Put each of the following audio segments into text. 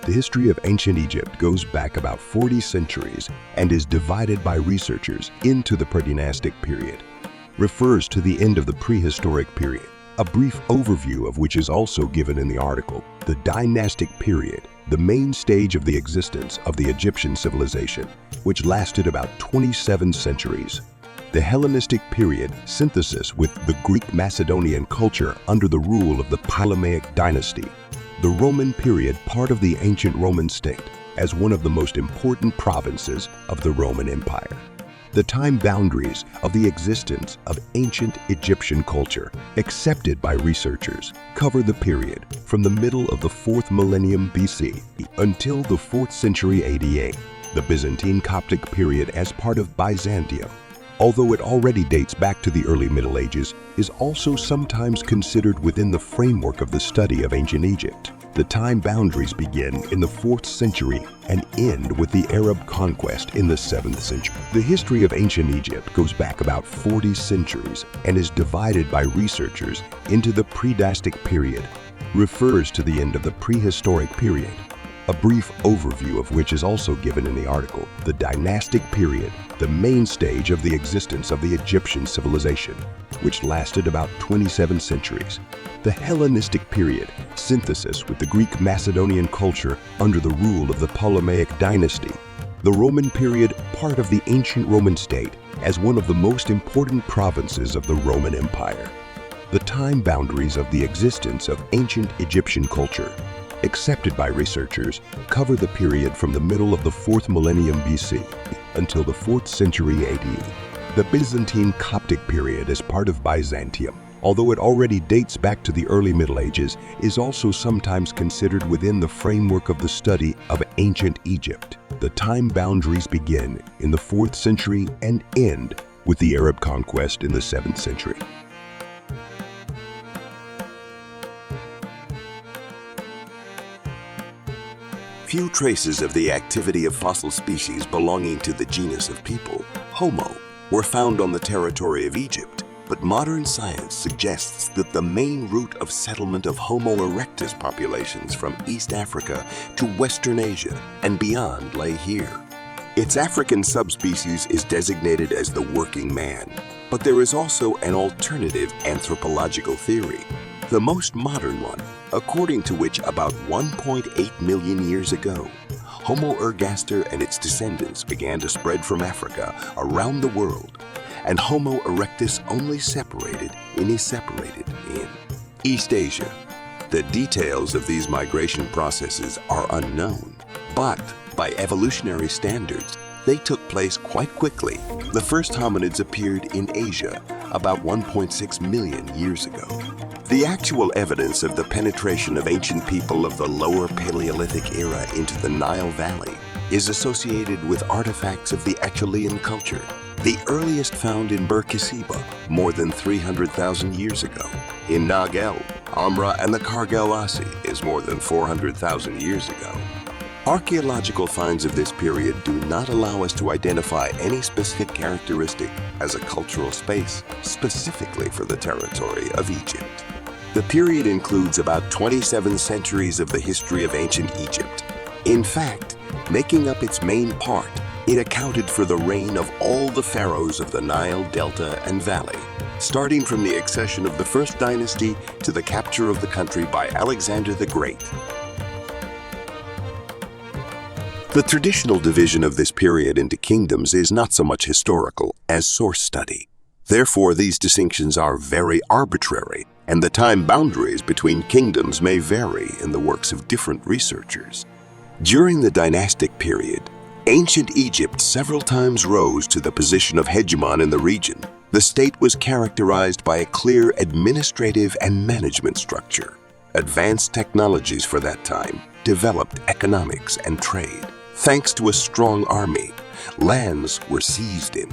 The history of ancient Egypt goes back about 40 centuries and is divided by researchers into the predynastic period. Refers to the end of the prehistoric period, a brief overview of which is also given in the article. The dynastic period, the main stage of the existence of the Egyptian civilization, which lasted about 27 centuries. The Hellenistic period, synthesis with the Greek Macedonian culture under the rule of the Ptolemaic dynasty. The Roman period, part of the ancient Roman state, as one of the most important provinces of the Roman Empire. The time boundaries of the existence of ancient Egyptian culture, accepted by researchers, cover the period from the middle of the 4th millennium BC until the 4th century ADA, the Byzantine Coptic period as part of Byzantium. Although it already dates back to the early Middle Ages, is also sometimes considered within the framework of the study of ancient Egypt. The time boundaries begin in the 4th century and end with the Arab conquest in the 7th century. The history of ancient Egypt goes back about 40 centuries and is divided by researchers into the predynastic period, refers to the end of the prehistoric period, a brief overview of which is also given in the article. The dynastic period, the main stage of the existence of the Egyptian civilization, which lasted about 27 centuries. The Hellenistic period, synthesis with the Greek Macedonian culture under the rule of the Ptolemaic dynasty. The Roman period, part of the ancient Roman state, as one of the most important provinces of the Roman Empire. The time boundaries of the existence of ancient Egyptian culture, accepted by researchers, cover the period from the middle of the 4th millennium BC until the 4th century AD. The Byzantine Coptic period as part of Byzantium, although it already dates back to the early Middle Ages, is also sometimes considered within the framework of the study of ancient Egypt. The time boundaries begin in the 4th century and end with the Arab conquest in the 7th century. Few traces of the activity of fossil species belonging to the genus of people, Homo, were found on the territory of Egypt, but modern science suggests that the main route of settlement of Homo erectus populations from East Africa to Western Asia and beyond lay here. Its African subspecies is designated as the working man, but there is also an alternative anthropological theory, the most modern one, according to which about 1.8 million years ago, Homo ergaster and its descendants began to spread from Africa around the world, and Homo erectus only separated in East Asia. The details of these migration processes are unknown, but by evolutionary standards, they took place quite quickly. The first hominids appeared in Asia about 1.6 million years ago. The actual evidence of the penetration of ancient people of the lower Paleolithic era into the Nile Valley is associated with artifacts of the Acheulean culture, the earliest found in Burkisiba more than 300,000 years ago. In Nagel, Amra and the Kargelasi is more than 400,000 years ago. Archaeological finds of this period do not allow us to identify any specific characteristic as a cultural space specifically for the territory of Egypt. The period includes about 27 centuries of the history of ancient Egypt. In fact, making up its main part, it accounted for the reign of all the pharaohs of the Nile Delta and Valley, starting from the accession of the First Dynasty to the capture of the country by Alexander the Great. The traditional division of this period into kingdoms is not so much historical as source study. Therefore, these distinctions are very arbitrary, and the time boundaries between kingdoms may vary in the works of different researchers. During the dynastic period, ancient Egypt several times rose to the position of hegemon in the region. The state was characterized by a clear administrative and management structure. Advanced technologies for that time developed economics and trade. Thanks to a strong army, lands were seized in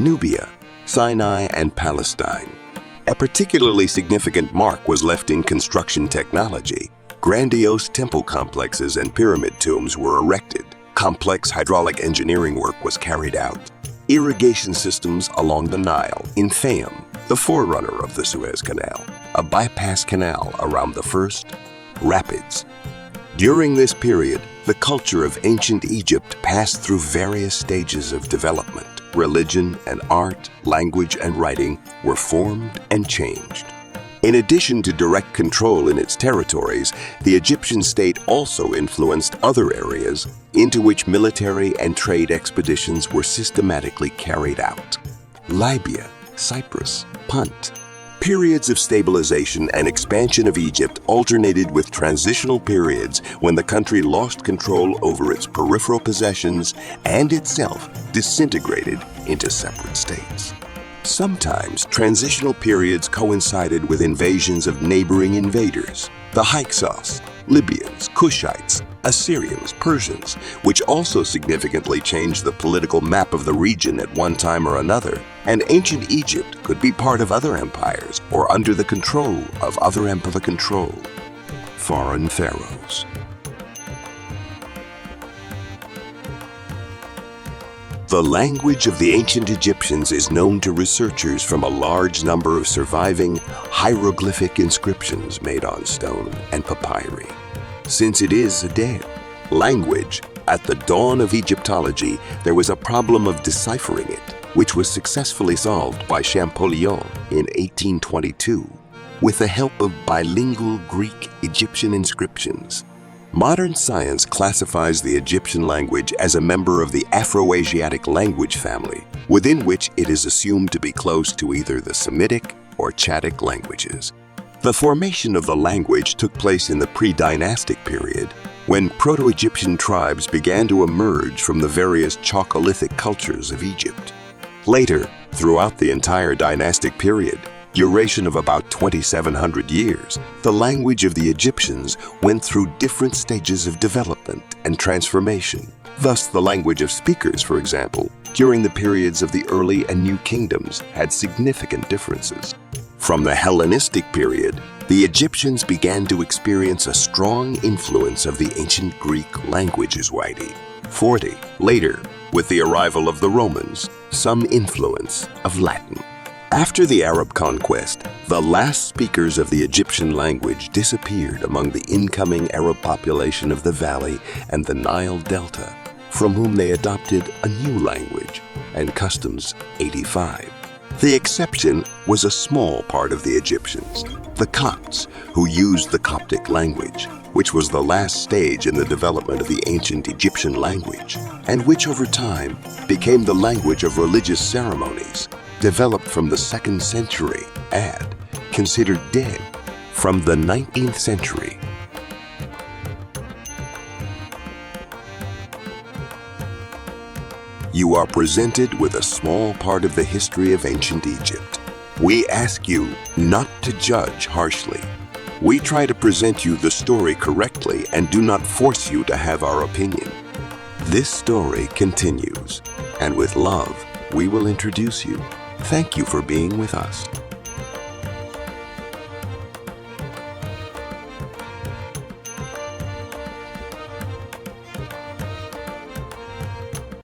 Nubia, Sinai, and Palestine. A particularly significant mark was left in construction technology. Grandiose temple complexes and pyramid tombs were erected. Complex hydraulic engineering work was carried out. Irrigation systems along the Nile in Fayum, the forerunner of the Suez Canal, a bypass canal around the first rapids. During this period, the culture of ancient Egypt passed through various stages of development. Religion and art, language and writing were formed and changed. In addition to direct control in its territories, the Egyptian state also influenced other areas into which military and trade expeditions were systematically carried out. Libya, Cyprus, Punt. Periods of stabilization and expansion of Egypt alternated with transitional periods when the country lost control over its peripheral possessions and itself disintegrated into separate states. Sometimes transitional periods coincided with invasions of neighboring invaders, the Hyksos, Libyans, Kushites, Assyrians, Persians, which also significantly changed the political map of the region at one time or another, and ancient Egypt could be part of other empires or under the control of other foreign pharaohs. The language of the ancient Egyptians is known to researchers from a large number of surviving hieroglyphic inscriptions made on stone and papyri. Since it is a dead language, at the dawn of Egyptology, there was a problem of deciphering it, which was successfully solved by Champollion in 1822 with the help of bilingual Greek-Egyptian inscriptions. Modern science classifies the Egyptian language as a member of the Afroasiatic language family, within which it is assumed to be close to either the Semitic or Chadic languages. The formation of the language took place in the pre-dynastic period, when Proto-Egyptian tribes began to emerge from the various Chalcolithic cultures of Egypt. Later, throughout the entire dynastic period, duration of about 2,700 years, the language of the Egyptians went through different stages of development and transformation. Thus, the language of speakers, for example, during the periods of the early and new kingdoms had significant differences. From the Hellenistic period, the Egyptians began to experience a strong influence of the ancient Greek languages. 40. Later, with the arrival of the Romans, some influence of Latin. After the Arab conquest, the last speakers of the Egyptian language disappeared among the incoming Arab population of the valley and the Nile Delta, from whom they adopted a new language and customs. 85. The exception was a small part of the Egyptians, the Copts, who used the Coptic language, which was the last stage in the development of the ancient Egyptian language, and which over time became the language of religious ceremonies, developed from the 2nd century AD, considered dead from the 19th century. You are presented with a small part of the history of ancient Egypt. We ask you not to judge harshly. We try to present you the story correctly and do not force you to have our opinion. This story continues, and with love, we will introduce you. Thank you for being with us.